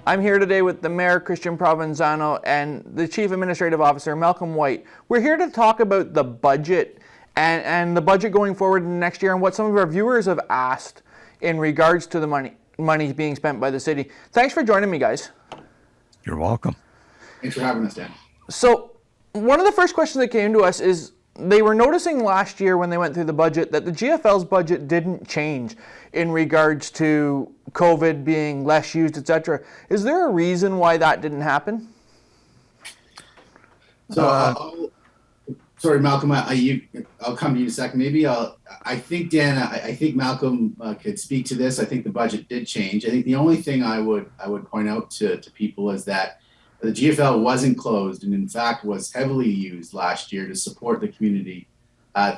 I'm here today with the Mayor, Christian Provenzano, and the Chief Administrative Officer, Malcolm White. We're here to talk about the budget and the budget going forward in next year and what some of our viewers have asked in regards to the money being spent by the city. Thanks for joining me, guys. You're welcome. Thanks for having us, Dan. So one of the first questions that came to us is they were noticing last year when they went through the budget that the GFL's budget didn't change in regards to COVID being less used, etc. Is there a reason why that didn't happen? So, sorry, Malcolm, I'll come to you in a second. Maybe I think, Dan, I think Malcolm could speak to this. I think the budget did change. I think the only thing I would point out to people is that the GFL wasn't closed and in fact was heavily used last year to support the community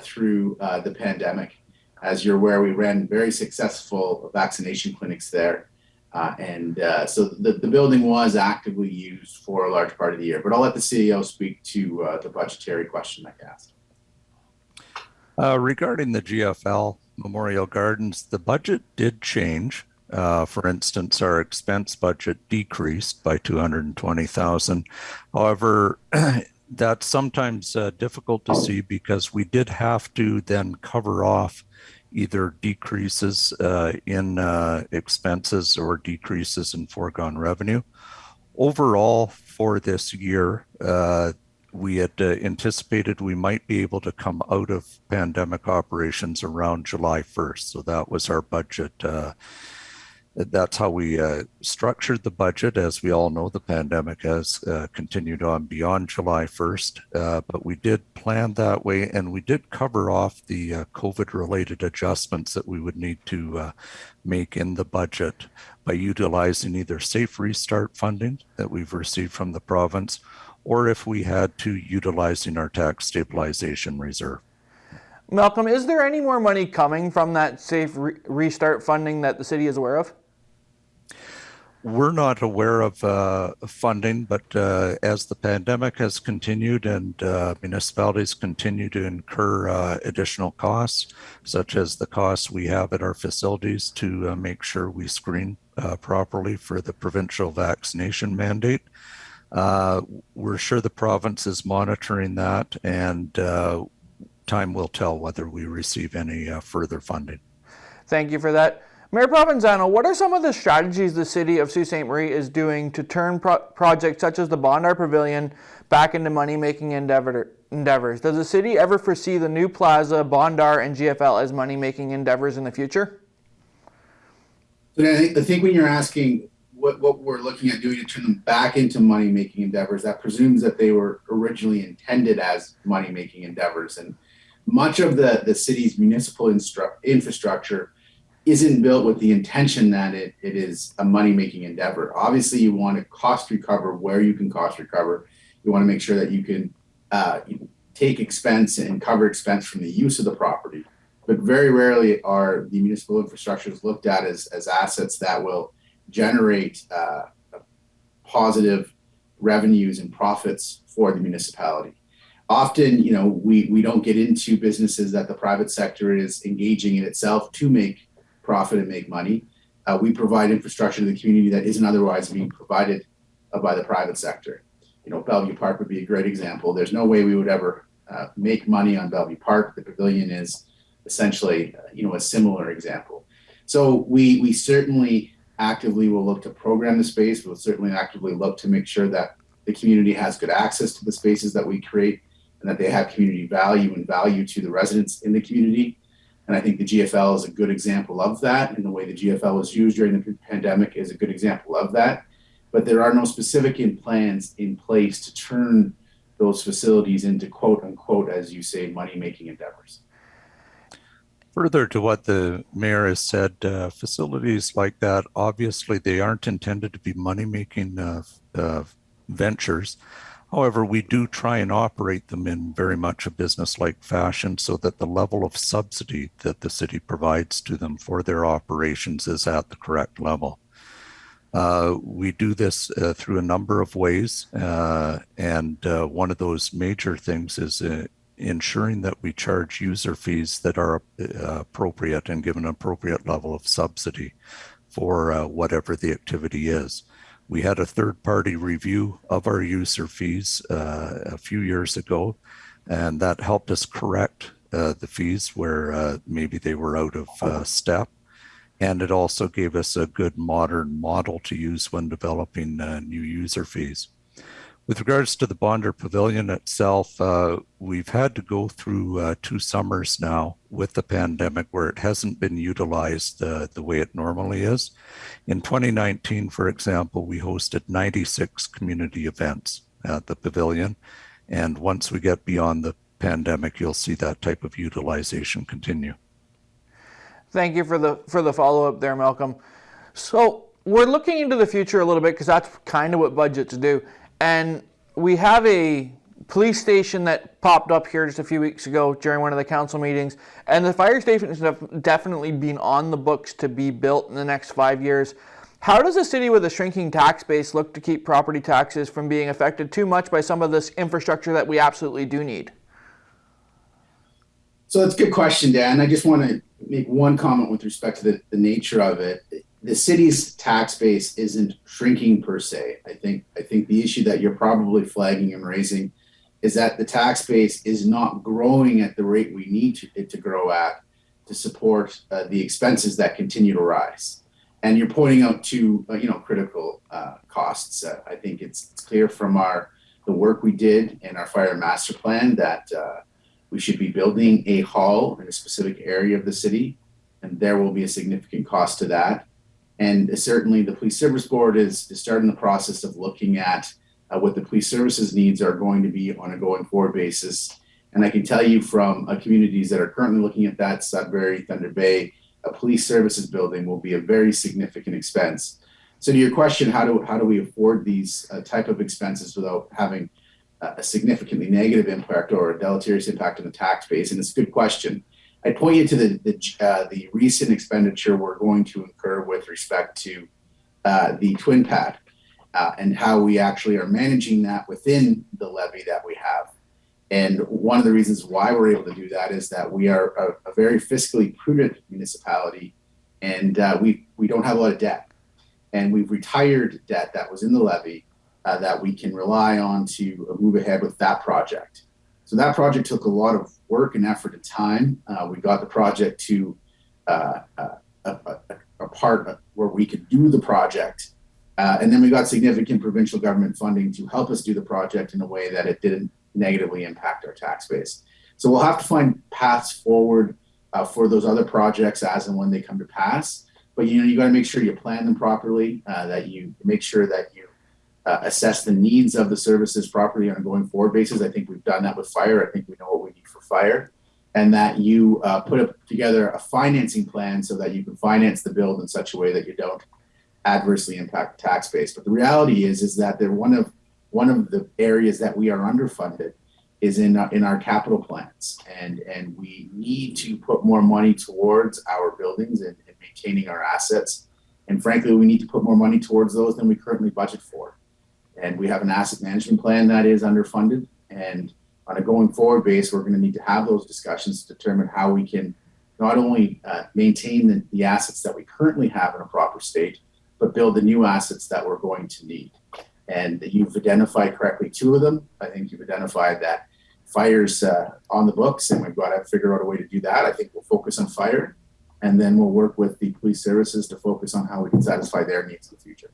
through the pandemic. As you're aware, we ran very successful vaccination clinics there. So the building was actively used for a large part of the year, but I'll let the CEO speak to the budgetary question that you asked. Regarding the GFL Memorial Gardens, the budget did change. For instance, our expense budget decreased by $220,000. However, that's sometimes difficult to see because we did have to then cover off either decreases in expenses or decreases in foregone revenue. Overall, for this year, we had anticipated we might be able to come out of pandemic operations around July 1st. So that was our budget. That's how we structured the budget. As we all know, the pandemic has continued on beyond July 1st, but we did plan that way, and we did cover off the COVID-related adjustments that we would need to make in the budget by utilizing either safe restart funding that we've received from the province, or if we had to, utilizing our tax stabilization reserve. Malcolm, is there any more money coming from that safe restart funding that the city is aware of? We're not aware of funding, but as the pandemic has continued and municipalities continue to incur additional costs, such as the costs we have at our facilities to make sure we screen properly for the provincial vaccination mandate, we're sure the province is monitoring that, and time will tell whether we receive any further funding. Thank you for that. Mayor Provenzano, what are some of the strategies the city of Sault Ste. Marie is doing to turn projects such as the Bondar Pavilion back into money-making endeavors? Does the city ever foresee the new plaza, Bondar, and GFL as money-making endeavors in the future? So I think when you're asking what we're looking at doing to turn them back into money-making endeavors, that presumes that they were originally intended as money-making endeavors. And much of the city's municipal infrastructure isn't built with the intention that it is a money-making endeavor. Obviously, you want to cost recover where you can cost recover. You want to make sure that you can take expense and cover expense from the use of the property. But very rarely are the municipal infrastructures looked at as assets that will generate positive revenues and profits for the municipality. Often, we don't get into businesses that the private sector is engaging in itself to make profit and make money. We provide infrastructure to the community that isn't otherwise being provided by the private sector. Bellevue Park would be a great example. There's no way we would ever make money on Bellevue Park. The pavilion is essentially, a similar example. So we certainly actively will look to program the space. We'll certainly actively look to make sure that the community has good access to the spaces that we create and that they have community value and value to the residents in the community. And I think the GFL is a good example of that, and the way the GFL was used during the pandemic is a good example of that. But there are no specific plans in place to turn those facilities into quote unquote, as you say, money-making endeavors. Further to what the mayor has said, facilities like that, obviously they aren't intended to be money-making ventures. However, we do try and operate them in very much a business-like fashion so that the level of subsidy that the city provides to them for their operations is at the correct level. We do this through a number of ways, and one of those major things is ensuring that we charge user fees that are appropriate and give an appropriate level of subsidy for whatever the activity is. We had a third-party review of our user fees a few years ago, and that helped us correct the fees where maybe they were out of step. And it also gave us a good modern model to use when developing new user fees. With regards to the Bonder Pavilion itself, we've had to go through 2 summers now with the pandemic where it hasn't been utilized the way it normally is. In 2019, for example, we hosted 96 community events at the pavilion. And once we get beyond the pandemic, you'll see that type of utilization continue. Thank you for the follow-up there, Malcolm. So we're looking into the future a little bit because that's kind of what budgets do. And we have a police station that popped up here just a few weeks ago during one of the council meetings. And the fire station has definitely been on the books to be built in the next 5 years. How does a city with a shrinking tax base look to keep property taxes from being affected too much by some of this infrastructure that we absolutely do need? So that's a good question, Dan. I just want to make one comment with respect to the nature of it. The city's tax base isn't shrinking per se. I think the issue that you're probably flagging and raising is that the tax base is not growing at the rate we need it to grow at to support the expenses that continue to rise. And you're pointing out two critical costs. I think it's clear from the work we did in our fire master plan that we should be building a hall in a specific area of the city, and there will be a significant cost to that. And certainly the Police Service Board is starting the process of looking at what the police services needs are going to be on a going forward basis. And I can tell you from communities that are currently looking at that, Sudbury, Thunder Bay, a police services building will be a very significant expense. So to your question, how do we afford these type of expenses without having a significantly negative impact or a deleterious impact on the tax base? And it's a good question. I'd point you to the recent expenditure we're going to incur with respect to the twin pad and how we actually are managing that within the levy that we have. And one of the reasons why we're able to do that is that we are a very fiscally prudent municipality, and we don't have a lot of debt. And we've retired debt that was in the levy that we can rely on to move ahead with that project. So that project took a lot of work and effort and time. We got the project to a part where we could do the project. And then we got significant provincial government funding to help us do the project in a way that it didn't negatively impact our tax base. So we'll have to find paths forward for those other projects as and when they come to pass. But you got to make sure you plan them properly, that you make sure that you assess the needs of the services properly on a going forward basis. I think we've done that with fire. I think we know what we need for fire. And that you put together a financing plan so that you can finance the build in such a way that you don't adversely impact the tax base. But the reality is that they're one of the areas that we are underfunded is in our capital plans. And we need to put more money towards our buildings and maintaining our assets. And frankly, we need to put more money towards those than we currently budget for. And we have an asset management plan that is underfunded. And on a going forward base, we're going to need to have those discussions to determine how we can not only maintain the assets that we currently have in a proper state, but build the new assets that we're going to need. And you've identified correctly two of them. I think you've identified that fire's on the books, and we've got to figure out a way to do that. I think we'll focus on fire, and then we'll work with the police services to focus on how we can satisfy their needs in the future.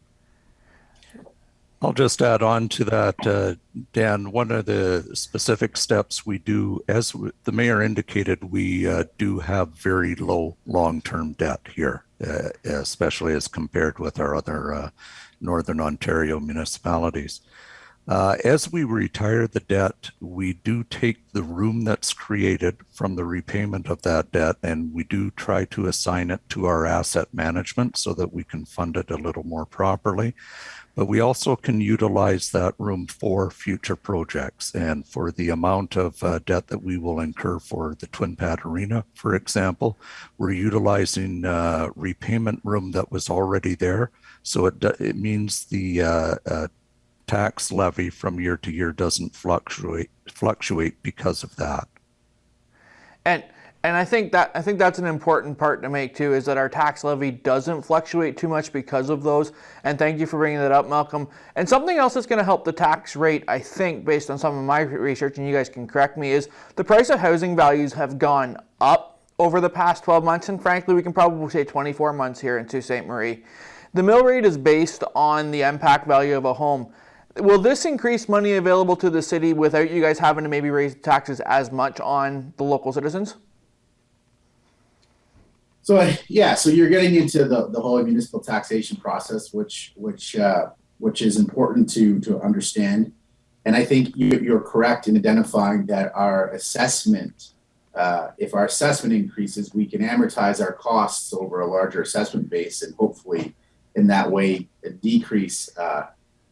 I'll just add on to that, Dan. One of the specific steps we do, as the mayor indicated, we do have very low long-term debt here, especially as compared with our other Northern Ontario municipalities. As we retire the debt, we do take the room that's created from the repayment of that debt, and we do try to assign it to our asset management so that we can fund it a little more properly. But we also can utilize that room for future projects, and for the amount of debt that we will incur for the Twin Pad Arena, for example, we're utilizing repayment room that was already there. So it means the tax levy from year to year doesn't fluctuate because of that. And And I think that's an important part to make too, is that our tax levy doesn't fluctuate too much because of those. And thank you for bringing that up, Malcolm. And something else that's going to help the tax rate, I think, based on some of my research, and you guys can correct me, is the price of housing values have gone up over the past 12 months, and frankly, we can probably say 24 months here in Sault Ste. Marie. The mill rate is based on the impact value of a home. Will this increase money available to the city without you guys having to maybe raise taxes as much on the local citizens? So so you're getting into the whole municipal taxation process, which is important to understand. And I think you're correct in identifying that our assessment, if our assessment increases, we can amortize our costs over a larger assessment base, and hopefully, in that way, decrease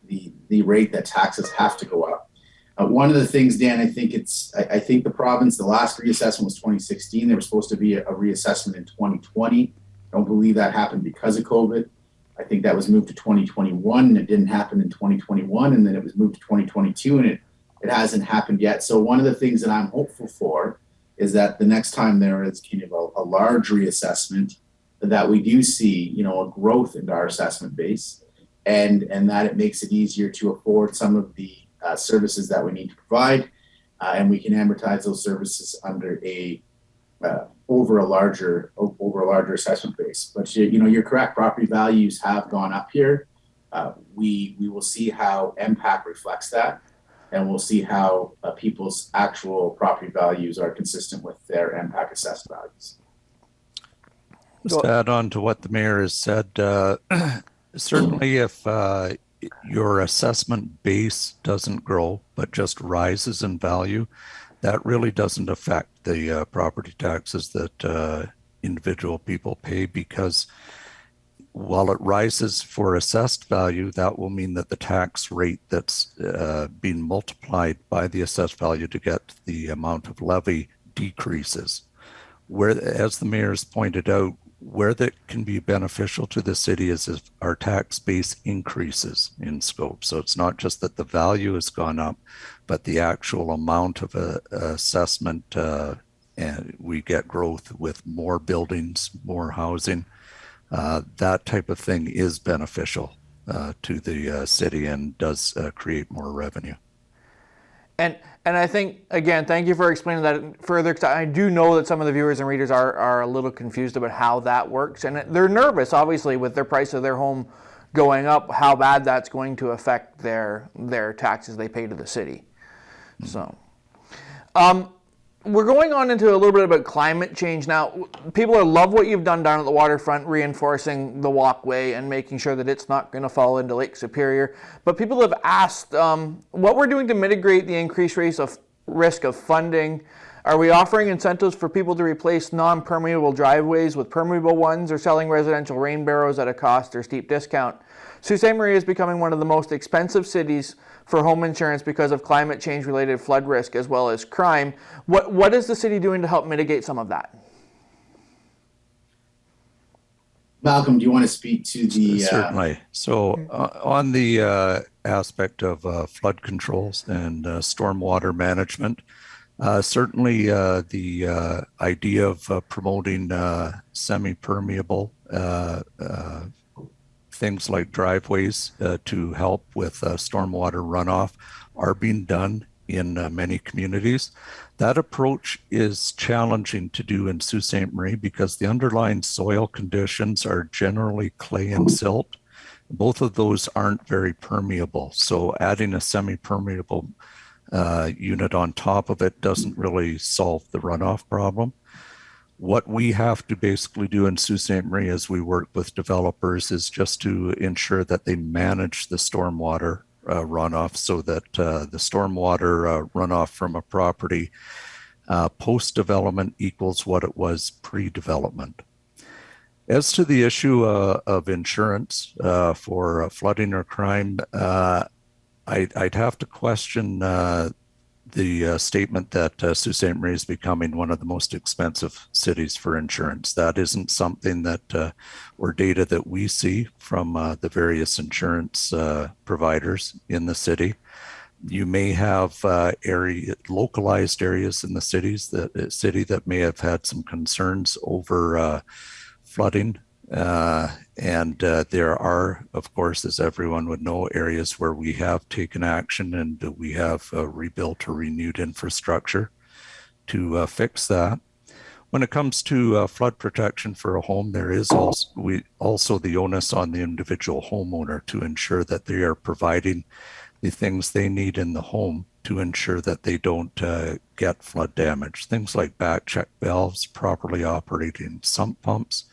the rate that taxes have to go up. One of the things, Dan, I think the province, the last reassessment was 2016. There was supposed to be a reassessment in 2020. I don't believe that happened because of COVID. I think that was moved to 2021, and it didn't happen in 2021, and then it was moved to 2022, and it hasn't happened yet. So one of the things that I'm hopeful for is that the next time there is kind of a large reassessment, that we do see, a growth in our assessment base, and that it makes it easier to afford some of the services that we need to provide, and we can amortize those services under over a larger assessment base. But you're correct. Property values have gone up here. We will see how MPAC reflects that, and we'll see how people's actual property values are consistent with their MPAC assessed values. Just to add on to what the mayor has said, certainly if your assessment base doesn't grow, but just rises in value, that really doesn't affect the property taxes that individual people pay, because while it rises for assessed value, that will mean that the tax rate that's being multiplied by the assessed value to get the amount of levy decreases. Where, as the mayor's pointed out, where that can be beneficial to the city is if our tax base increases in scope. So it's not just that the value has gone up, but the actual amount of assessment, and we get growth with more buildings, more housing. That type of thing is beneficial to the city and does create more revenue. And I think, again, thank you for explaining that further, because I do know that some of the viewers and readers are a little confused about how that works. And they're nervous, obviously, with their price of their home going up, how bad that's going to affect their taxes they pay to the city. So, we're going on into a little bit about climate change now. People love what you've done down at the waterfront, reinforcing the walkway and making sure that it's not going to fall into Lake Superior. But people have asked what we're doing to mitigate the increased risk of funding. Are we offering incentives for people to replace non-permeable driveways with permeable ones, or selling residential rain barrows at a cost or steep discount? Sault Ste. Marie is becoming one of the most expensive cities for home insurance because of climate change related flood risk as well as crime. What is the city doing to help mitigate some of that? Malcolm, do you want to speak to the... Certainly. So on the aspect of flood controls and stormwater management, certainly the idea of promoting semi-permeable things like driveways to help with stormwater runoff are being done in many communities. That approach is challenging to do in Sault Ste. Marie because the underlying soil conditions are generally clay and silt. Both of those aren't very permeable. So adding a semi-permeable unit on top of it doesn't really solve the runoff problem. What we have to basically do in Sault Ste. Marie as we work with developers is just to ensure that they manage the stormwater runoff so that the stormwater runoff from a property post-development equals what it was pre-development. As to the issue of insurance for flooding or crime, I'd have to question the statement that Sault Ste. Marie is becoming one of the most expensive cities for insurance. That isn't something that, or data that we see from the various insurance providers in the city. You may have localized areas in the city that may have had some concerns over flooding. And there are, of course, as everyone would know, areas where we have taken action and we have rebuilt or renewed infrastructure to fix that. When it comes to flood protection for a home, there is also the onus on the individual homeowner to ensure that they are providing the things they need in the home to ensure that they don't get flood damage. Things like back check valves, properly operating sump pumps,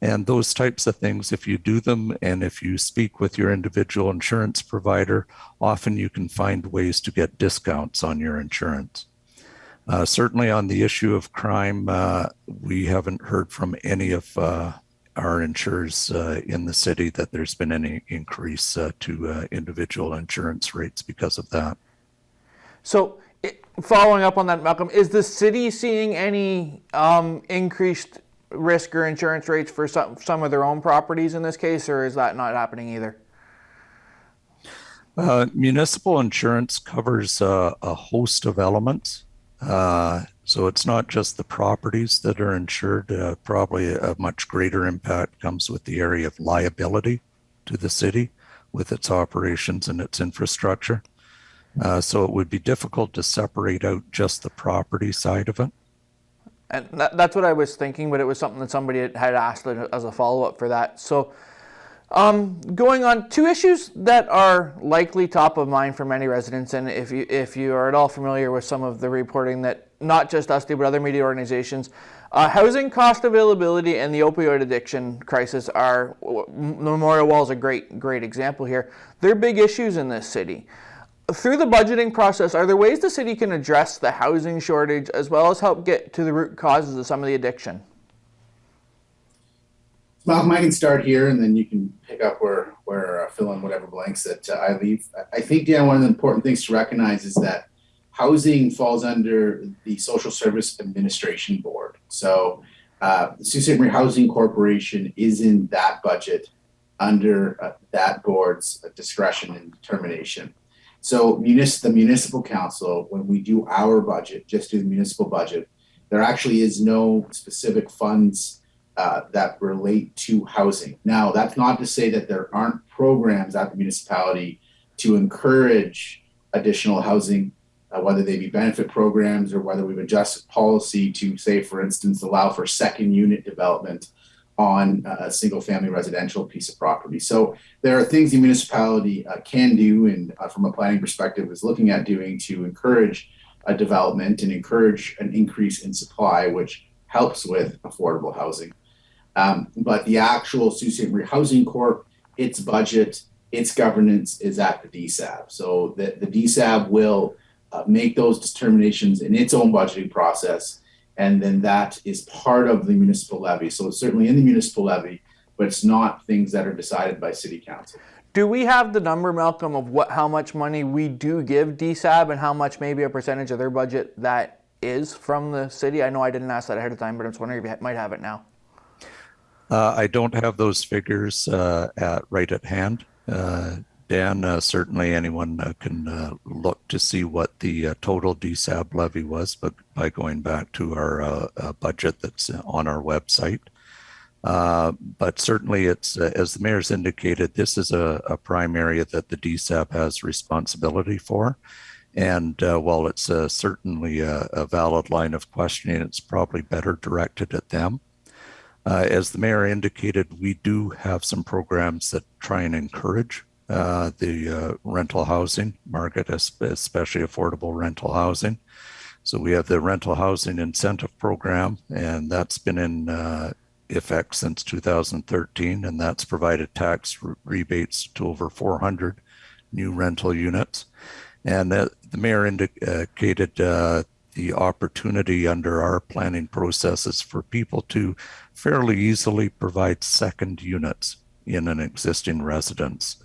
and those types of things. If you do them and if you speak with your individual insurance provider, often you can find ways to get discounts on your insurance. Certainly on the issue of crime, we haven't heard from any of our insurers in the city that there's been any increase to individual insurance rates because of that. So following up on that, Malcolm, is the city seeing any increased risk or insurance rates for some of their own properties in this case, or is that not happening either? Municipal insurance covers a host of elements. So it's not just the properties that are insured. Probably a much greater impact comes with the area of liability to the city with its operations and its infrastructure. So it would be difficult to separate out just the property side of it. And that's what I was thinking, but it was something that somebody had asked as a follow-up for that. So going on, two issues that are likely top of mind for many residents, and if you are at all familiar with some of the reporting that not just us do, but other media organizations, housing cost availability and the opioid addiction crisis are, Memorial Wall is a great example here. They're big issues in this city. Through the budgeting process, are there ways the city can address the housing shortage as well as help get to the root causes of some of the addiction? Malcolm, I can start here, and then you can pick up where fill in whatever blanks that I leave. I think, Dan, one of the important things to recognize is that housing falls under the Social Service Administration Board. So the Sault Ste. Marie Housing Corporation is in that budget under that board's discretion and determination. So the municipal council, when we do our budget, just do the municipal budget, there actually is no specific funds that relate to housing. Now, that's not to say that there aren't programs at the municipality to encourage additional housing, whether they be benefit programs or whether we've adjusted policy to, say, for instance, allow for second unit development on a single family residential piece of property. So there are things the municipality can do, and from a planning perspective is looking at doing to encourage a development and encourage an increase in supply, which helps with affordable housing. But the actual Sault Ste. Marie Housing Corp, its budget, its governance is at the DSAB. So the DSAB will make those determinations in its own budgeting process, and then that is part of the municipal levy. So it's certainly in the municipal levy, but it's not things that are decided by city council. Do we have the number, Malcolm, of how much money we do give DSAB and how much maybe a percentage of their budget that is from the city? I know I didn't ask that ahead of time, but I'm just wondering if you might have it now. I don't have those figures right at hand. Dan, certainly anyone can look to see what the total DSAB levy was, but by going back to our budget that's on our website. But certainly it's, as the mayor's indicated, this is a prime area that the DSAB has responsibility for. And while it's certainly a valid line of questioning, it's probably better directed at them. As the mayor indicated, we do have some programs that try and encourage the rental housing market, especially affordable rental housing. So we have the rental housing incentive program, and that's been in effect since 2013, and that's provided tax rebates to over 400 new rental units. And the mayor indicated the opportunity under our planning processes for people to fairly easily provide second units in an existing residence.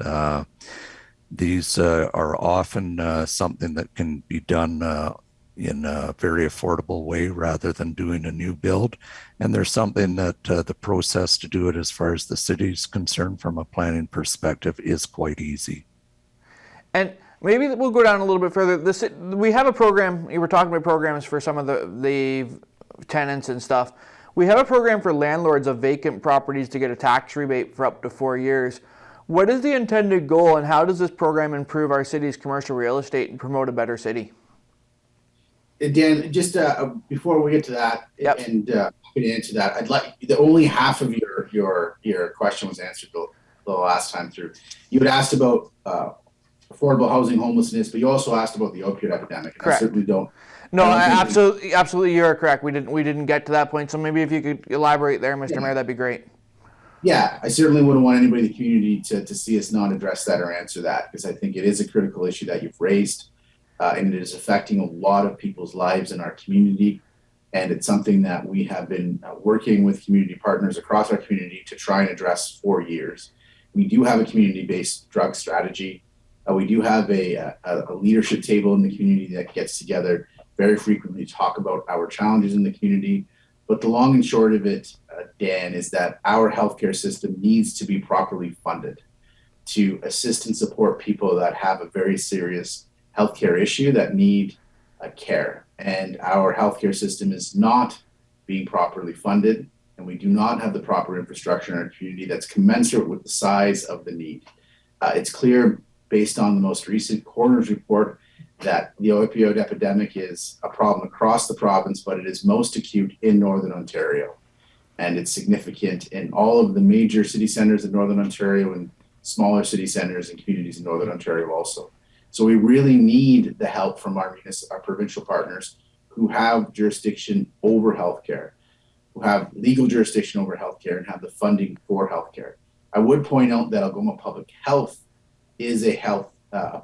These are often something that can be done in a very affordable way rather than doing a new build. And there's something that the process to do it as far as the city's concerned from a planning perspective is quite easy. And Maybe we'll go down a little bit further. We have a program. We were talking about programs for some of the tenants and stuff. We have a program for landlords of vacant properties to get a tax rebate for up to 4 years. What is the intended goal, and how does this program improve our city's commercial real estate and promote a better city? Dan, just before we get to that, Yep. and I can answer that, I'd like the only half of your question was answered the last time through. You had asked about affordable housing, homelessness, but you also asked about the opioid epidemic. And I certainly don't. No, absolutely, you're correct. We didn't get to that point. So maybe if you could elaborate there, Mr. Mayor, that'd be great. Yeah, I certainly wouldn't want anybody in the community to see us not address that or answer that, because I think it is a critical issue that you've raised, and it is affecting a lot of people's lives in our community. And it's something that we have been working with community partners across our community to try and address for years. We do have a community-based drug strategy. We do have a leadership table in the community that gets together very frequently to talk about our challenges in the community. But the long and short of it, Dan, is that our healthcare system needs to be properly funded to assist and support people that have a very serious healthcare issue that need care. And our healthcare system is not being properly funded, and we do not have the proper infrastructure in our community that's commensurate with the size of the need. It's clear, based on the most recent coroner's report, that the opioid epidemic is a problem across the province, but it is most acute in Northern Ontario. And it's significant in all of the major city centers in Northern Ontario and smaller city centers and communities in Northern Ontario also. So we really need the help from our provincial partners who have jurisdiction over healthcare, who have legal jurisdiction over healthcare and have the funding for healthcare. I would point out that Algoma Public Health is a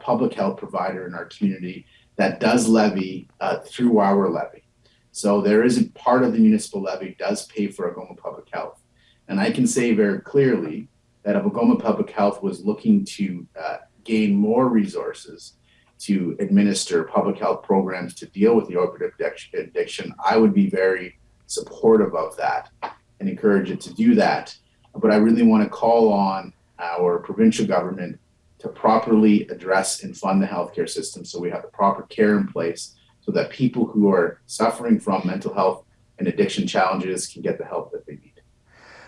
public health provider in our community that does levy through our levy. So there is a part of the municipal levy does pay for Algoma Public Health. And I can say very clearly that if Algoma Public Health was looking to gain more resources to administer public health programs to deal with the opioid addiction, I would be very supportive of that and encourage it to do that. But I really want to call on our provincial government to properly address and fund the healthcare system so we have the proper care in place so that people who are suffering from mental health and addiction challenges can get the help that they need.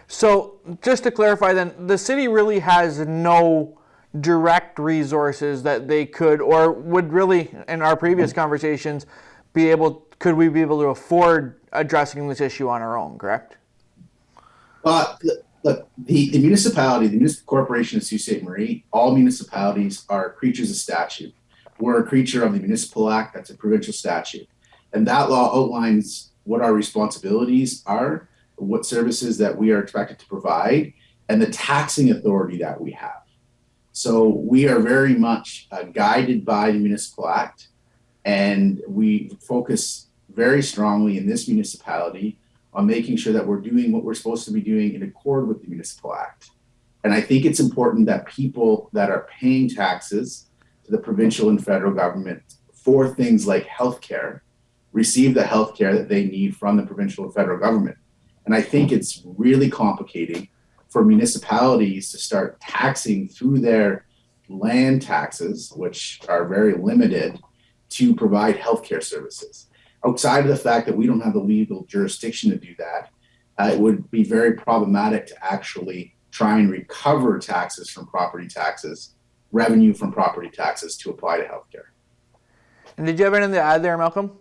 So just to clarify then, the city really has no direct resources that they could or would really, in our previous conversations, could we be able to afford addressing this issue on our own, correct? Look, the municipality, the municipal corporation of Sault Ste. Marie, all municipalities are creatures of statute. We're a creature of the Municipal Act, that's a provincial statute. And that law outlines what our responsibilities are, what services that we are expected to provide, and the taxing authority that we have. So we are very much guided by the Municipal Act, and we focus very strongly in this municipality on making sure that we're doing what we're supposed to be doing in accord with the Municipal Act. And I think it's important that people that are paying taxes to the provincial and federal government for things like healthcare receive the healthcare that they need from the provincial and federal government. And I think it's really complicating for municipalities to start taxing through their land taxes, which are very limited, to provide healthcare services. Outside of the fact that we don't have the legal jurisdiction to do that, it would be very problematic to actually try and recover taxes from property taxes, revenue from property taxes to apply to healthcare. And did you have anything to add there, Malcolm?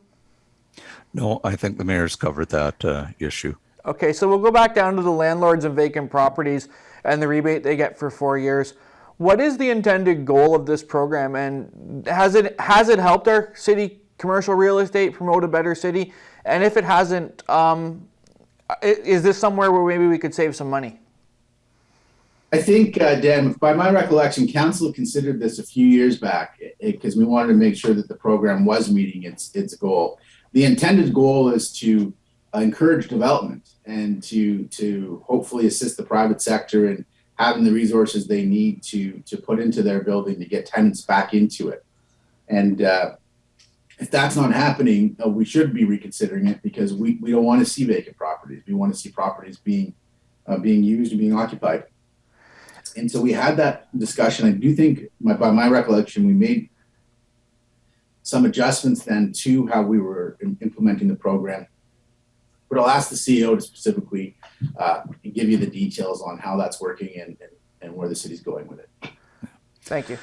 No, I think the mayor's covered that issue. Okay, so we'll go back down to the landlords of vacant properties and the rebate they get for 4 years. What is the intended goal of this program, and has it helped our city commercial real estate promote a better city? And if it hasn't, is this somewhere where maybe we could save some money? I think, Dan, by my recollection, council considered this a few years back because we wanted to make sure that the program was meeting its goal. The intended goal is to encourage development and to hopefully assist the private sector in having the resources they need to put into their building to get tenants back into it. And if that's not happening, we should be reconsidering it because we don't want to see vacant properties. We want to see properties being used and being occupied. And so we had that discussion. I do think, by my recollection, we made some adjustments then to how we were implementing the program. But I'll ask the CEO to specifically give you the details on how that's working and where the city's going with it. Thank you.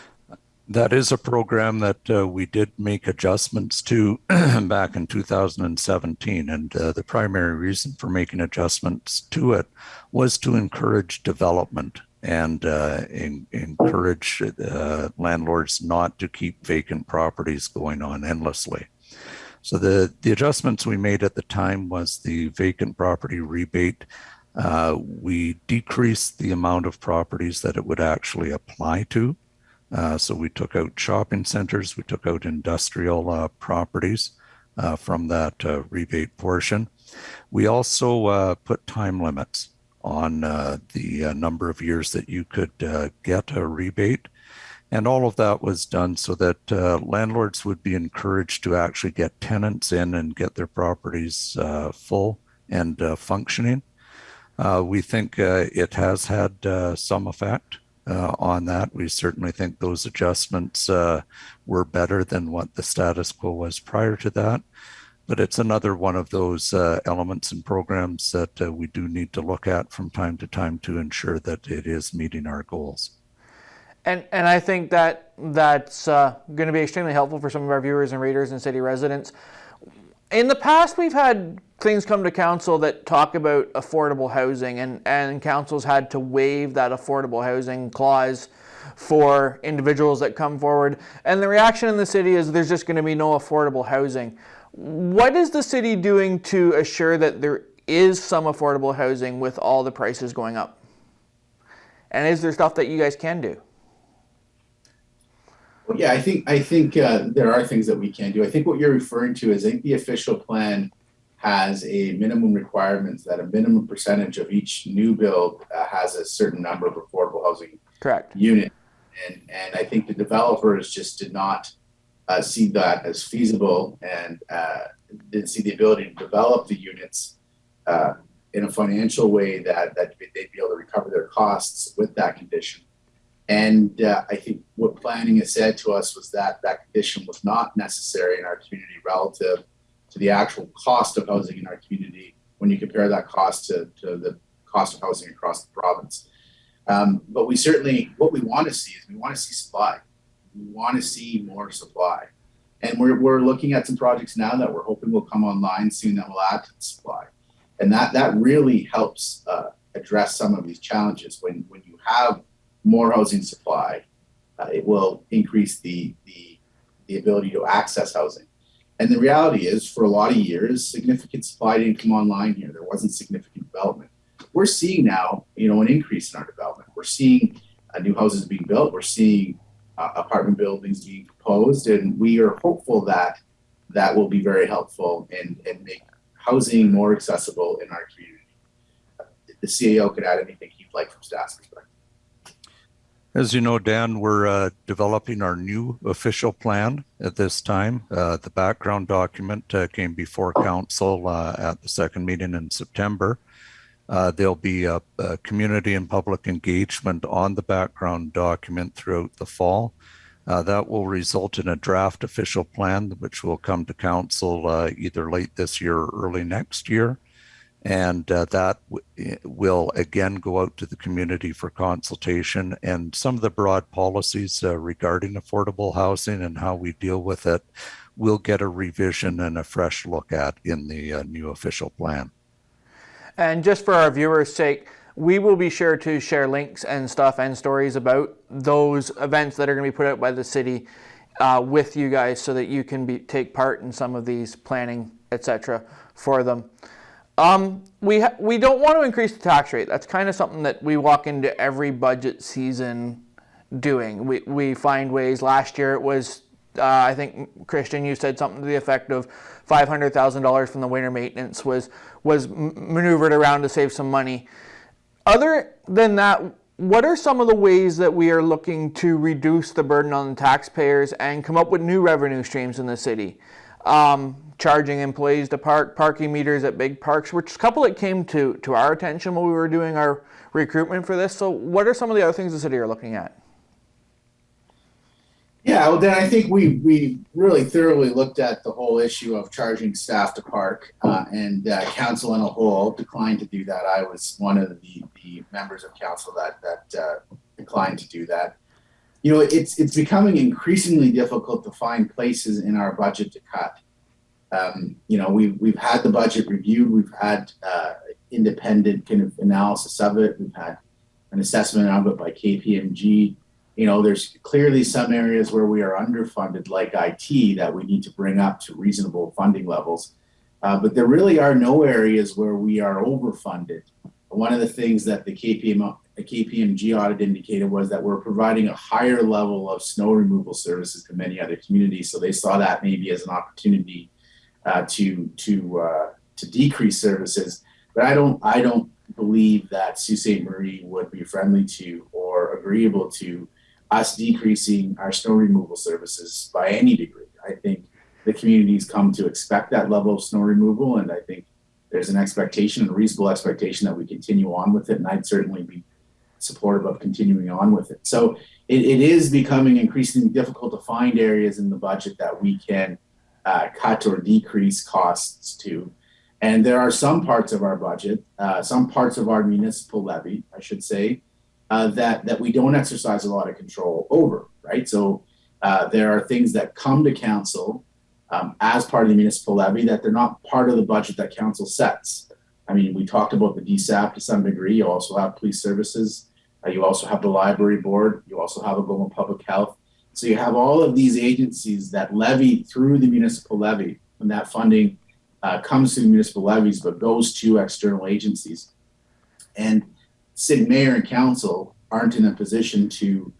That is a program that we did make adjustments to back in 2017. And the primary reason for making adjustments to it was to encourage development and encourage landlords not to keep vacant properties going on endlessly. So the adjustments we made at the time was the vacant property rebate. We decreased the amount of properties that it would actually apply to. So we took out shopping centers, we took out industrial properties from that rebate portion. We also put time limits on the number of years that you could get a rebate. And all of that was done so that landlords would be encouraged to actually get tenants in and get their properties full and functioning. We think it has had some effect on that. We certainly think those adjustments were better than what the status quo was prior to that. But it's another one of those elements and programs that we do need to look at from time to time to ensure that it is meeting our goals. And I think that's going to be extremely helpful for some of our viewers and readers and city residents. In the past, we've had things come to council that talk about affordable housing, and council's had to waive that affordable housing clause for individuals that come forward. And the reaction in the city is there's just going to be no affordable housing. What is the city doing to assure that there is some affordable housing with all the prices going up? And is there stuff that you guys can do? Well, yeah, I think there are things that we can do. I think what you're referring to is, I think the official plan has a minimum requirements that a minimum percentage of each new build has a certain number of affordable housing unit. And I think the developers just did not see that as feasible and didn't see the ability to develop the units in a financial way that they'd be able to recover their costs with that condition. And I think what planning has said to us was that that condition was not necessary in our community relative to the actual cost of housing in our community when you compare that cost to the cost of housing across the province. But we certainly, what we want to see is we want to see supply. We want to see more supply. And we're looking at some projects now that we're hoping will come online soon that will add to the supply. And that really helps address some of these challenges. When you have more housing supply, it will increase the ability to access housing. And the reality is, for a lot of years, significant supply didn't come online here. There wasn't significant development. We're seeing now, an increase in our development. We're seeing new houses being built. We're seeing apartment buildings being proposed, and we are hopeful that that will be very helpful and make housing more accessible in our community. The CEO could add anything he'd like from staff's perspective. As you know, Dan, we're developing our new official plan at this time. The background document came before council at the second meeting in September. There'll be a community and public engagement on the background document throughout the fall. That will result in a draft official plan, which will come to council either late this year or early next year. And that will again go out to the community for consultation, and some of the broad policies regarding affordable housing and how we deal with it will get a revision and a fresh look at in the new official plan. And just for our viewers' sake, we will be sure to share links and stuff and stories about those events that are going to be put out by the city with you guys, so that you can take part in some of these planning, etc. for them. We don't want to increase the tax rate. That's kind of something that we walk into every budget season doing. We find ways. Last year it was, I think, Christian, you said something to the effect of $500,000 from the winter maintenance was maneuvered around to save some money. Other than that, what are some of the ways that we are looking to reduce the burden on the taxpayers and come up with new revenue streams in the city? Charging employees to parking meters at big parks, which a couple that came to our attention while we were doing our recruitment for this. So what are some of the other things the city are looking at? Yeah, well, then I think we really thoroughly looked at the whole issue of charging staff to park, and council in a whole declined to do that. I was one of the members of council that declined to do that. You know, it's becoming increasingly difficult to find places in our budget to cut. You know, we've had the budget reviewed, we've had independent kind of analysis of it, we've had an assessment of it by KPMG. You know, there's clearly some areas where we are underfunded, like IT, that we need to bring up to reasonable funding levels. But there really are no areas where we are overfunded. One of the things that the KPMG audit indicated was that we're providing a higher level of snow removal services to many other communities. So they saw that maybe as an opportunity to decrease services. But I don't believe that Sault Ste. Marie would be friendly to or agreeable to us decreasing our snow removal services by any degree. I think the communities come to expect that level of snow removal, and I think there's an expectation, a reasonable expectation, that we continue on with it, and I'd certainly be supportive of continuing on with it. So it is becoming increasingly difficult to find areas in the budget that we can cut or decrease costs to. And there are some parts of our budget, some parts of our municipal levy, I should say, that we don't exercise a lot of control over, right? So there are things that come to council as part of the municipal levy that they're not part of the budget that council sets. I mean, we talked about the DSAP to some degree. You also have police services. You also have the library board. You also have Algoma Public Health. So you have all of these agencies that levy through the municipal levy, and that funding comes to the municipal levies but goes to external agencies. And city mayor and council aren't in a position to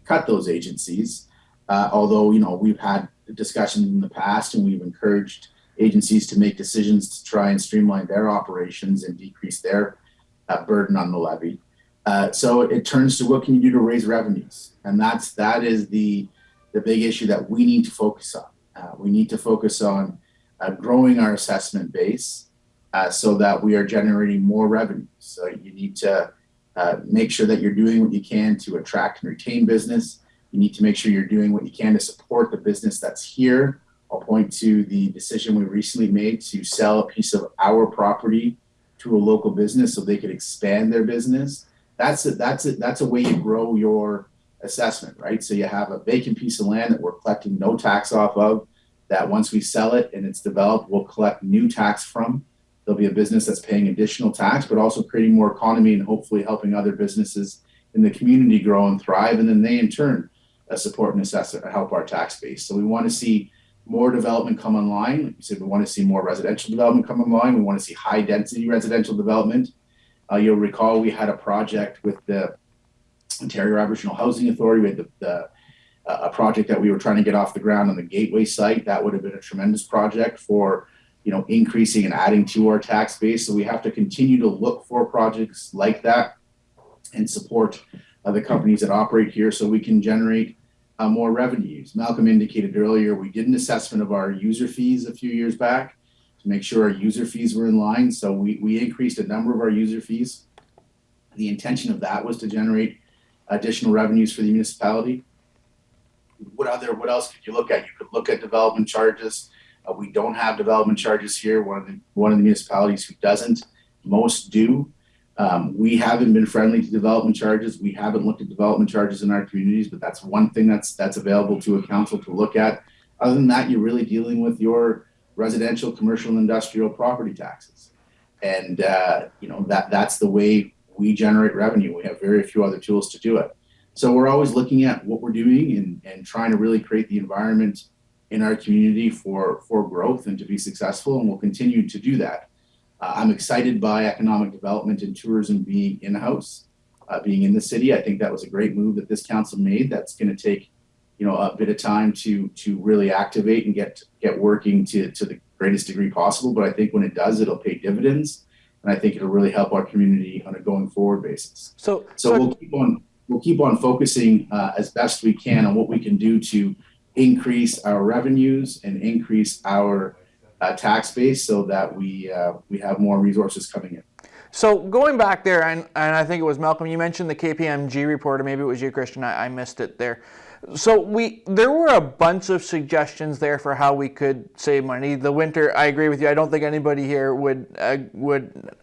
cut those agencies, although, you know, we've had discussions in the past and we've encouraged agencies to make decisions to try and streamline their operations and decrease their burden on the levy. So it turns to what can you do to raise revenues, and that is the big issue that we need to focus on. We need to focus on growing our assessment base so that we are generating more revenue. So you need to make sure that you're doing what you can to attract and retain business. You need to make sure you're doing what you can to support the business that's here. I'll point to the decision we recently made to sell a piece of our property to a local business so they could expand their business. That's a way you grow your assessment, right? So you have a vacant piece of land that we're collecting no tax off of, that once we sell it and it's developed, we'll collect new tax from. There'll be a business that's paying additional tax, but also creating more economy and hopefully helping other businesses in the community grow and thrive. And then they in turn support and assess and help our tax base. So we want to see more development come online. Like we said, we want to see more residential development come online. We want to see high density residential development. You'll recall we had a project with the Ontario Aboriginal Housing Authority. We had a project that we were trying to get off the ground on the Gateway site. That would have been a tremendous project for, you know, increasing and adding to our tax base. So we have to continue to look for projects like that and support the companies that operate here so we can generate more revenues. Malcolm indicated earlier, we did an assessment of our user fees a few years back to make sure our user fees were in line. So we increased a number of our user fees. The intention of that was to generate additional revenues for the municipality. What else could you look at? You could look at development charges. We don't have development charges here. One of the municipalities who doesn't. Most do. We haven't been friendly to development charges. We haven't looked at development charges in our communities, but that's one thing that's available to a council to look at. Other than that, you're really dealing with your residential, commercial, and industrial property taxes. And you know, that's the way we generate revenue. We have very few other tools to do it. So we're always looking at what we're doing and trying to really create the environment in our community for growth and to be successful, and we'll continue to do that. I'm excited by economic development and tourism being in-house, being in the city. I think that was a great move that this council made. That's going to take, you know, a bit of time to really activate and get working to the greatest degree possible. But I think when it does, it'll pay dividends, and I think it'll really help our community on a going forward basis. So we'll keep on focusing as best we can on what we can do to increase our revenues and increase our tax base so that we have more resources coming in. So going back there, and I think it was Malcolm, you mentioned the KPMG report, or maybe it was you, Christian, I missed it there. So there were a bunch of suggestions there for how we could save money. The winter, I agree with you. I don't think anybody here would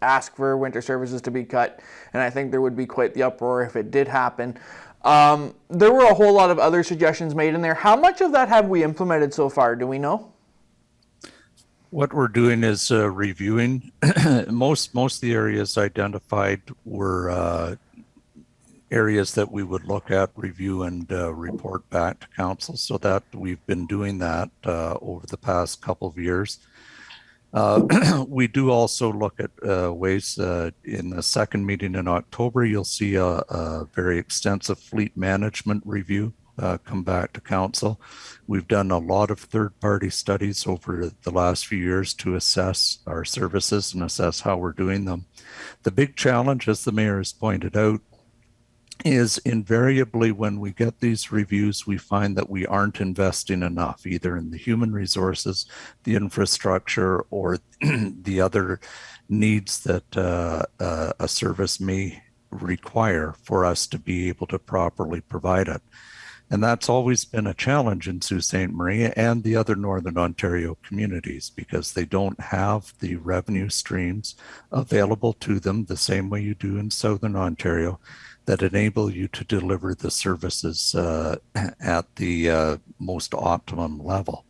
ask for winter services to be cut, and I think there would be quite the uproar if it did happen. There were a whole lot of other suggestions made in there. How much of that have we implemented so far? Do we know? What we're doing is reviewing. Most of the areas identified were areas that we would look at, review, and report back to council. So that we've been doing that over the past couple of years. We do also look at ways. In the second meeting in October, you'll see a very extensive fleet management review come back to council. We've done a lot of third-party studies over the last few years to assess our services and assess how we're doing them. The big challenge, as the mayor has pointed out, is invariably when we get these reviews, we find that we aren't investing enough, either in the human resources, the infrastructure, or the other needs that a service may require for us to be able to properly provide it. And that's always been a challenge in Sault Ste. Marie and the other Northern Ontario communities, because they don't have the revenue streams available to them the same way you do in Southern Ontario that enable you to deliver the services at the most optimum level.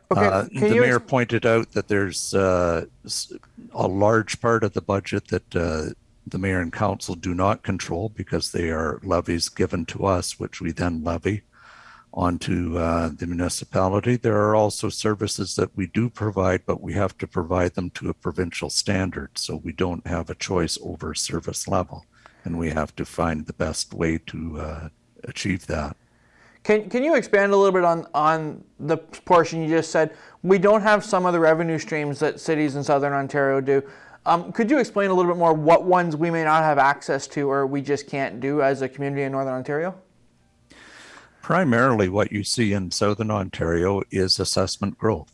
The mayor pointed out that there's a large part of the budget that the mayor and council do not control, because they are levies given to us, which we then levy onto the municipality. There are also services that we do provide, but we have to provide them to a provincial standard. So we don't have a choice over service level, and we have to find the best way to achieve that. Can you expand a little bit on the portion you just said? We don't have some of the revenue streams that cities in Southern Ontario do. Could you explain a little bit more what ones we may not have access to or we just can't do as a community in Northern Ontario? Primarily what you see in Southern Ontario is assessment growth.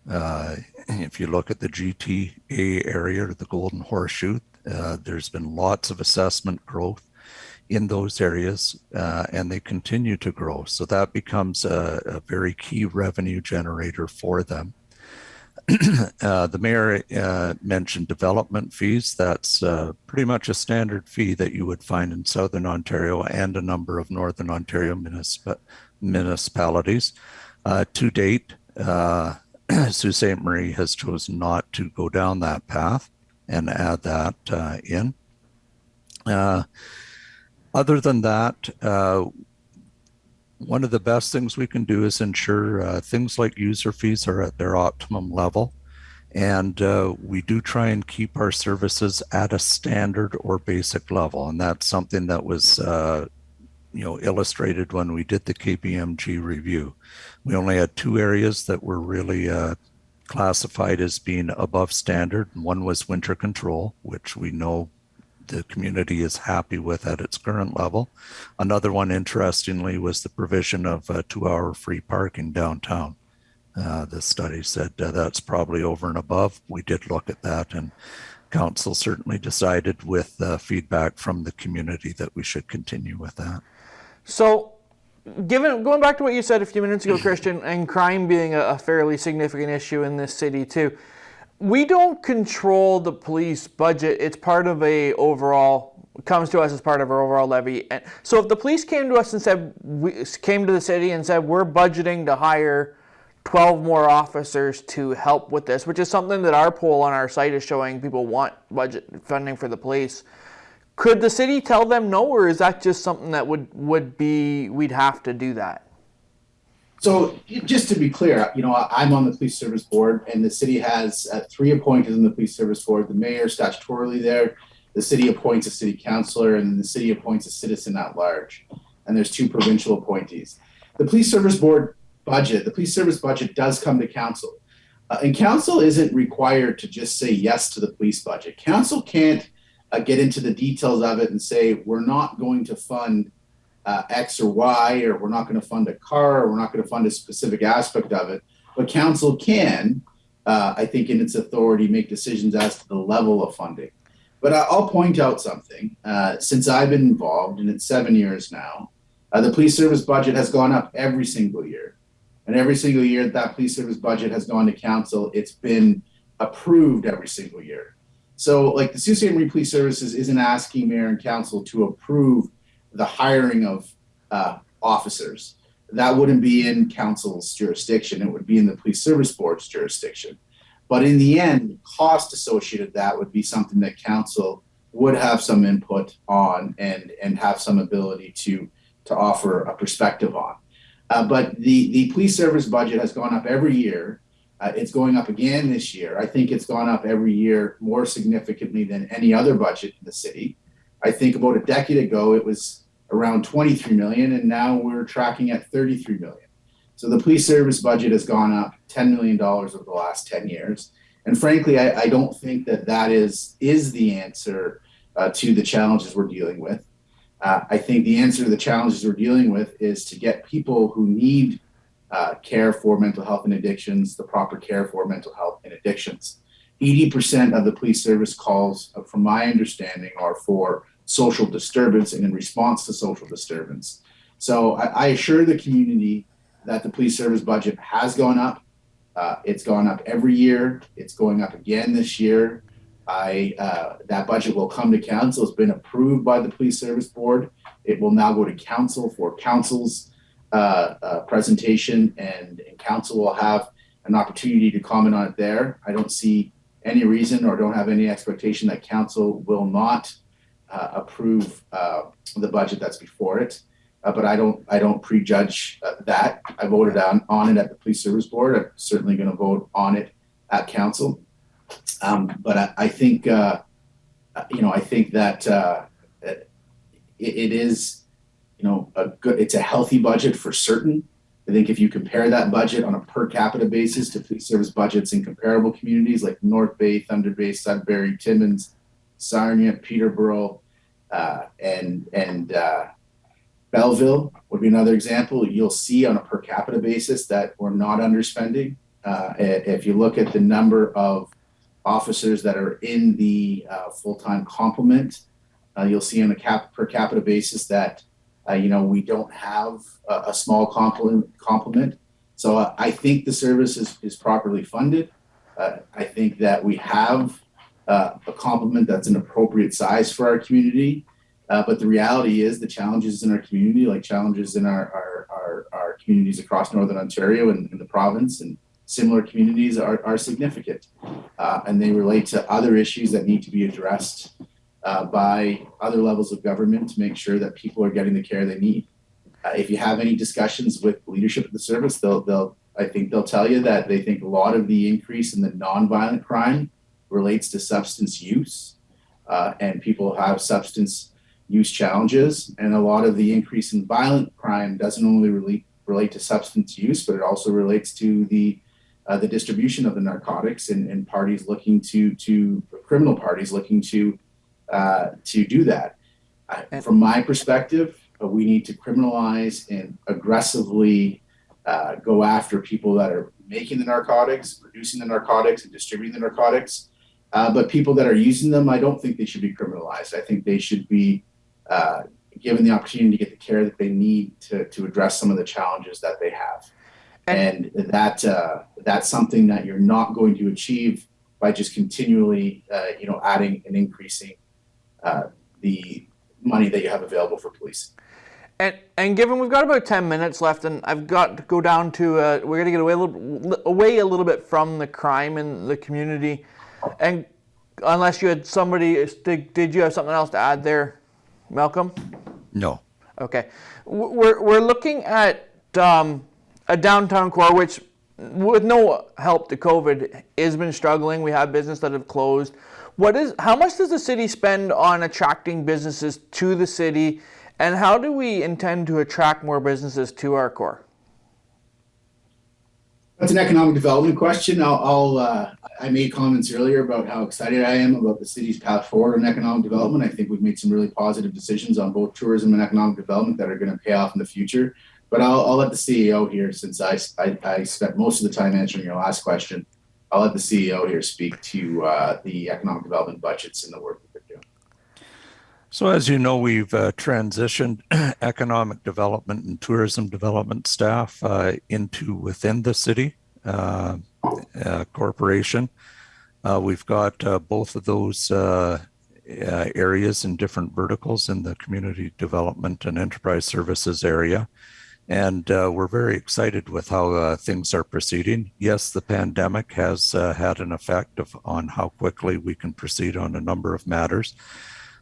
If you look at the GTA area, or the Golden Horseshoe, there's been lots of assessment growth in those areas, and they continue to grow. So that becomes a very key revenue generator for them. The mayor mentioned development fees. That's pretty much a standard fee that you would find in Southern Ontario and a number of Northern Ontario municipalities. To date, Sault Ste. Marie has chosen not to go down that path and add that in. Other than that, one of the best things we can do is ensure things like user fees are at their optimum level. And we do try and keep our services at a standard or basic level. And that's something that was illustrated when we did the KPMG review. We only had two areas that were really classified as being above standard. One was winter control, which we know the community is happy with at its current level. Another one, interestingly, was the provision of 2-hour free parking downtown. The study said that's probably over and above. We did look at that, and council certainly decided with feedback from the community that we should continue with that. So, going back to what you said a few minutes ago, Christian, and crime being a fairly significant issue in this city too, we don't control the police budget. It's part of comes to us as part of our overall levy. And so if the police came to us and came to the city and said, we're budgeting to hire 12 more officers to help with this, which is something that our poll on our site is showing people want budget funding for the police, could the city tell them no, or is that just something that we'd have to do that? So just to be clear, I'm on the police service board, and the city has 3 appointees on the police service board. The mayor statutorily there, the city appoints a city councillor, and then the city appoints a citizen at large. And there's 2 provincial appointees. The police service budget does come to council. And council isn't required to just say yes to the police budget. Council can't get into the details of it and say, we're not going to fund X or Y, or we're not going to fund a car, or we're not going to fund a specific aspect of it. But council can, I think in its authority, make decisions as to the level of funding. But I'll point out something. Since I've been involved, and it's 7 years now, The police service budget has gone up every single year. And every single year that police service budget has gone to council, it's been approved every single year. So like the Sault Ste. Marie Police Services isn't asking mayor and council to approve the hiring of officers. That wouldn't be in council's jurisdiction. It would be in the police service board's jurisdiction. But in the end, the cost associated with that would be something that council would have some input on and have some ability to offer a perspective on. But the police service budget has gone up every year. It's going up again this year. I think it's gone up every year more significantly than any other budget in the city. I think about a decade ago, it was around 23 million, and now we're tracking at 33 million. So the police service budget has gone up $10 million over the last 10 years. And frankly, I don't think that is the answer to the challenges we're dealing with. I think the answer to the challenges we're dealing with is to get people who need care for mental health and addictions, the proper care for mental health and addictions. 80% of the police service calls, from my understanding, are for social disturbance and in response to social disturbance. So I assure the community that the police service budget has gone up. It's gone up every year. It's going up again this year. That budget will come to council. It's been approved by the police service board. It will now go to council for council's presentation, and council will have an opportunity to comment on it there. I don't see any reason or don't have any expectation that council will not approve the budget that's before it. But I don't prejudge that. I voted on it at the police service board. I'm certainly going to vote on it at council. But I think that it is, it's a healthy budget for certain. I think if you compare that budget on a per capita basis to police service budgets in comparable communities like North Bay, Thunder Bay, Sudbury, Timmins, Sarnia, Peterborough, and Belleville would be another example. You'll see on a per capita basis that we're not underspending. If you look at the number of officers that are in the full-time complement, you'll see on a per capita basis that we don't have a small complement. So I think the service is properly funded. I think that we have a complement that's an appropriate size for our community. But the reality is the challenges in our community, like challenges in our communities across Northern Ontario and in the province and similar communities are significant. And they relate to other issues that need to be addressed by other levels of government to make sure that people are getting the care they need. If you have any discussions with leadership of the service, I think they'll tell you that they think a lot of the increase in the nonviolent crime relates to substance use, and people have substance use challenges, and a lot of the increase in violent crime doesn't only relate to substance use, but it also relates to the distribution of the narcotics and parties looking to criminal parties looking to do that. From my perspective, we need to criminalize and aggressively go after people that are making the narcotics, producing the narcotics, and distributing the narcotics. But people that are using them, I don't think they should be criminalized. I think they should be given the opportunity to get the care that they need to address some of the challenges that they have. And that's something that you're not going to achieve by just continually, adding and increasing the money that you have available for police. And given we've got about 10 minutes left, and I've got to go down to, we're going to get away a little bit from the crime in the community. And unless you had did you have something else to add there, Malcolm? No. Okay. We're looking at a downtown core, which with no help to COVID has been struggling. We have businesses that have closed. How much does the city spend on attracting businesses to the city, and how do we intend to attract more businesses to our core? That's an economic development question. I made comments earlier about how excited I am about the city's path forward on economic development. I think we've made some really positive decisions on both tourism and economic development that are going to pay off in the future. But I'll let the CEO here, since I spent most of the time answering your last question, I'll let the CEO here speak to the economic development budgets and the work that they're doing. So as you know, we've transitioned economic development and tourism development staff into within the city corporation. We've got both of those areas in different verticals in the community development and enterprise services area. And we're very excited with how things are proceeding. Yes, the pandemic has had an effect on how quickly we can proceed on a number of matters.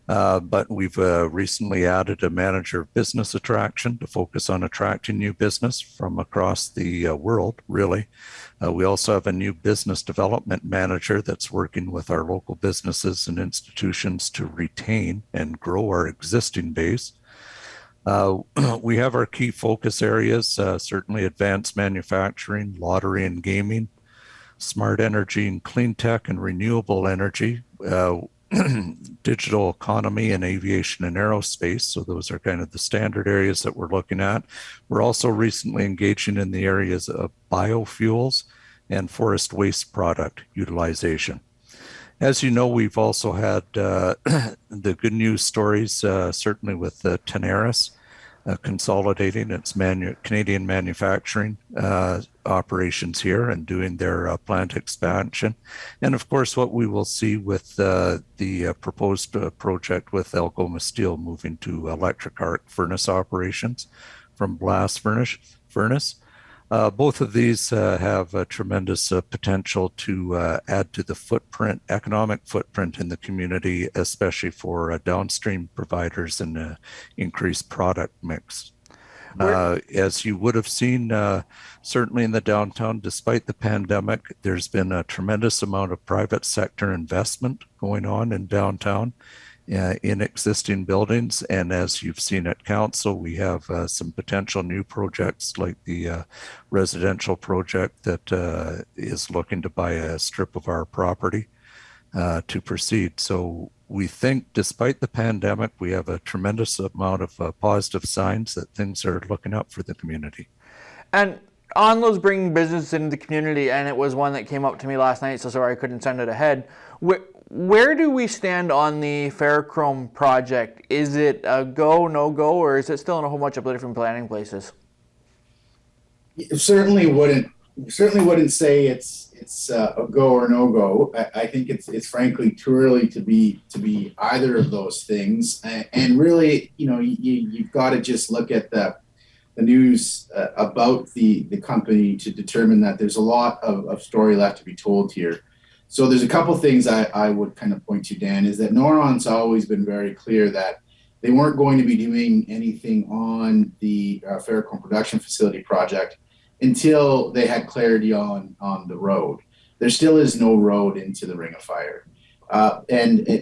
But we've recently added a manager of business attraction to focus on attracting new business from across the world, really. We also have a new business development manager that's working with our local businesses and institutions to retain and grow our existing base. We have our key focus areas, certainly advanced manufacturing, lottery and gaming, smart energy and clean tech and renewable energy, digital economy and aviation and aerospace. So those are kind of the standard areas that we're looking at. We're also recently engaging in the areas of biofuels and forest waste product utilization. As you know, we've also had the good news stories, certainly with Tenaris consolidating its Canadian manufacturing operations here and doing their plant expansion. And of course, what we will see with the proposed project with Algoma Steel moving to electric arc furnace operations from blast furnace. Both of these have a tremendous potential to add to the footprint, economic footprint in the community, especially for downstream providers and increased product mix. As you would have seen, certainly in the downtown, despite the pandemic, there's been a tremendous amount of private sector investment going on in downtown. In existing buildings. And as you've seen at council, we have some potential new projects like the residential project that is looking to buy a strip of our property to proceed. So we think despite the pandemic, we have a tremendous amount of positive signs that things are looking up for the community. And on those bringing business into the community, and it was one that came up to me last night, so sorry I couldn't send it ahead. Where do we stand on the Ferrochrome project? Is it a go, no go, or is it still in a whole bunch of different planning places? Certainly wouldn't say it's a go or no go. I think it's frankly too early to be either of those things. And really, you've got to just look at the news about the company to determine that there's a lot of story left to be told here. So there's a couple things I would kind of point to, Dan, is that Norron's always been very clear that they weren't going to be doing anything on the Ferrochrome production facility project until they had clarity on the road. There still is no road into the Ring of Fire.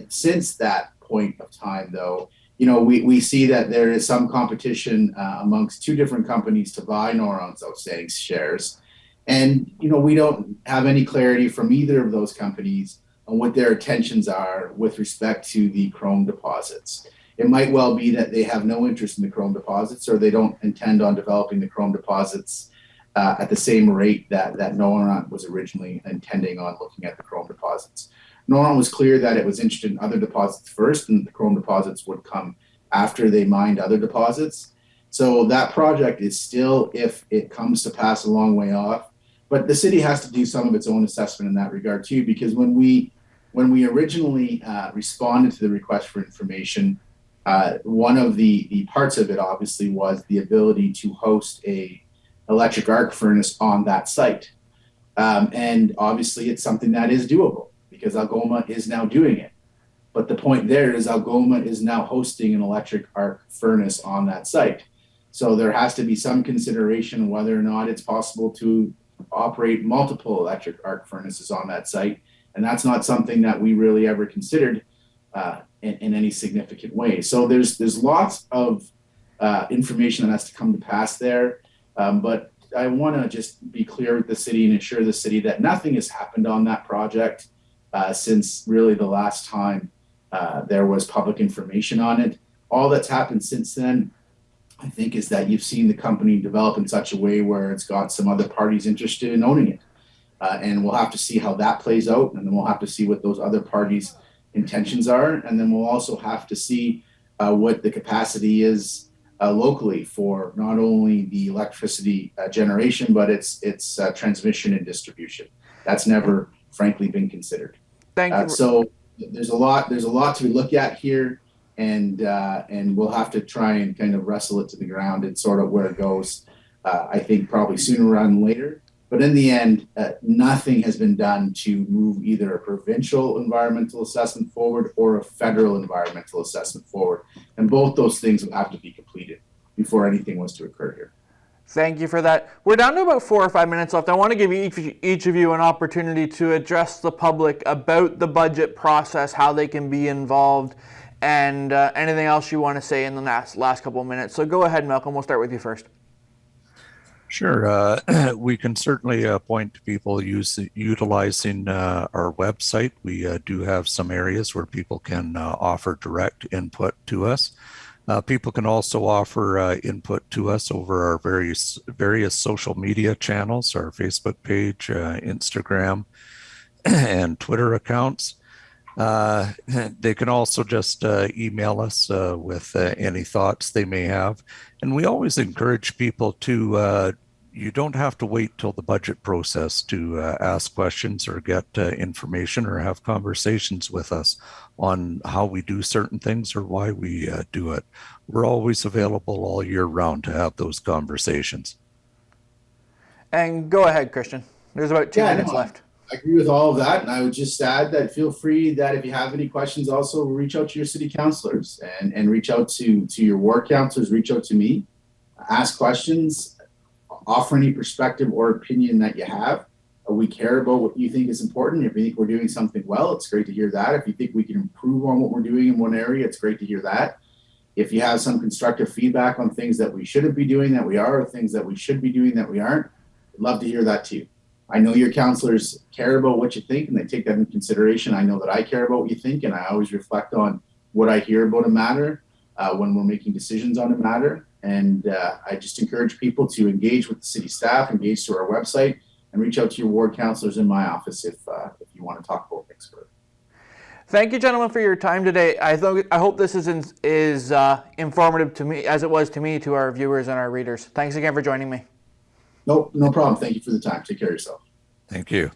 Since that point of time, though, we see that there is some competition amongst two different companies to buy Norron's outstanding shares. And, we don't have any clarity from either of those companies on what their intentions are with respect to the chrome deposits. It might well be that they have no interest in the chrome deposits, or they don't intend on developing the chrome deposits at the same rate that Norron was originally intending on looking at the chrome deposits. Norron was clear that it was interested in other deposits first, and the chrome deposits would come after they mined other deposits. So that project is still, if it comes to pass, a long way off. But the city has to do some of its own assessment in that regard too, because when we originally responded to the request for information, one of the parts of it obviously was the ability to host a electric arc furnace on that site. And obviously it's something that is doable because Algoma is now doing it. But the point there is Algoma is now hosting an electric arc furnace on that site. So there has to be some consideration whether or not it's possible to operate multiple electric arc furnaces on that site. And that's not something that we really ever considered in any significant way. So there's lots of information that has to come to pass there. But I want to just be clear with the city and assure the city that nothing has happened on that project since really the last time there was public information on it. All that's happened since then, I think, is that you've seen the company develop in such a way where it's got some other parties interested in owning it. And we'll have to see how that plays out. And then we'll have to see what those other parties' intentions are. And then we'll also have to see what the capacity is locally for not only the electricity generation, but its transmission and distribution. That's never, frankly, been considered. Thank you. So there's a lot to look at here, and we'll have to try and kind of wrestle it to the ground and sort out where it goes. I think probably sooner rather than later. But in the end, nothing has been done to move either a provincial environmental assessment forward or a federal environmental assessment forward. And both those things will have to be completed before anything was to occur here. Thank you for that. We're down to about 4 or 5 minutes left. I want to give each of you an opportunity to address the public about the budget process, how they can be involved, and anything else you want to say in the last couple of minutes. So go ahead, Malcolm. We'll start with you first. Sure. We can certainly point to people utilizing our website. We do have some areas where people can offer direct input to us. People can also offer input to us over our various social media channels, our Facebook page, Instagram, and Twitter accounts. They can also just email us with any thoughts they may have. And we always encourage people to, you don't have to wait till the budget process to ask questions or get information or have conversations with us on how we do certain things or why we do it. We're always available all year round to have those conversations. And go ahead, Christian. There's about 2 minutes left. I agree with all of that, and I would just add that feel free that if you have any questions, also reach out to your city councilors and reach out to your ward councilors, reach out to me, ask questions, offer any perspective or opinion that you have. We care about what you think is important. If you think we're doing something well, it's great to hear that. If you think we can improve on what we're doing in one area, it's great to hear that. If you have some constructive feedback on things that we shouldn't be doing that we are, or things that we should be doing that we aren't, I'd love to hear that too. I know your counselors care about what you think and they take that into consideration. I know that I care about what you think, and I always reflect on what I hear about a matter when we're making decisions on a matter. And I just encourage people to engage with the city staff, engage through our website, and reach out to your ward counselors in my office if you want to talk about things further. Thank you, gentlemen, for your time today. I hope this is informative to me, as it was to me, to our viewers and our readers. Thanks again for joining me. No problem. Thank you for the time. Take care of yourself. Thank you.